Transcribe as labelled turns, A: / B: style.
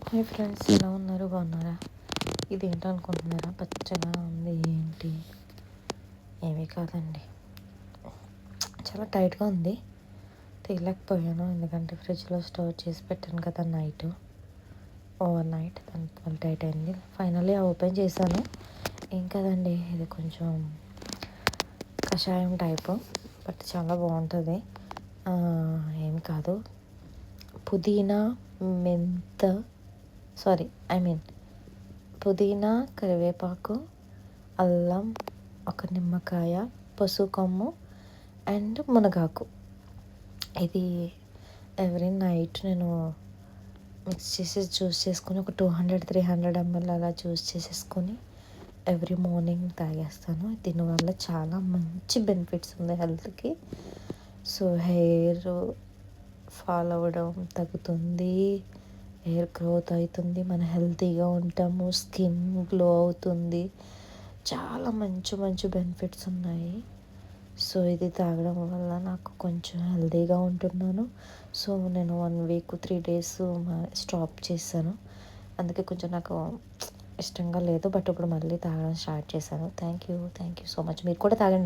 A: Hi friends, ఎలా ఉన్నారు? బాగున్నారా? ఇదేంటో అనుకుంటున్నారా? పచ్చగా ఉంది ఏంటి? ఏమీ కాదండి, చాలా టైట్గా ఉంది. తీయలేకపోయాను ఎందుకంటే ఫ్రిడ్జ్లో స్టోర్ చేసి పెట్టాను కదా ఓవర్ నైట్ దానికి టైట్ అయింది. ఫైనల్లీ ఓపెన్ చేశాను. ఏం కదండి, ఇది కొంచెం కషాయం టైపు, బట్ చాలా బాగుంటుంది. ఏం కాదు, పుదీనా మెంత పుదీనా, కరివేపాకు, అల్లం, ఒక నిమ్మకాయ, పసుపు కొమ్ము అండ్ మునగాకు. ఇది ఎవ్రీ నైట్ నేను మిక్స్ చేసి జ్యూస్ చేసుకొని ఒక 200-300 ml అలా జ్యూస్ చేసేసుకొని ఎవ్రీ మార్నింగ్ తాగేస్తాను. దీనివల్ల చాలా మంచి బెనిఫిట్స్ ఉంది హెల్త్కి. సో హెయిర్ ఫాల్ అవ్వడం తగ్గుతుంది, హెయిర్ గ్రోత్ అవుతుంది, మన హెల్తీగా ఉంటాము, స్కిన్ గ్లో అవుతుంది. చాలా మంచి మంచి బెనిఫిట్స్ ఉన్నాయి. సో ఇది తాగడం వల్ల నాకు కొంచెం హెల్తీగా ఉంటున్నాను. సో నేను 1 week 3 days స్టాప్ చేశాను. అందుకే కొంచెం నాకు ఇష్టంగా లేదు, బట్ ఇప్పుడు మళ్ళీ తాగడం స్టార్ట్ చేశాను. Thank you so much. మీరు కూడా తాగండి.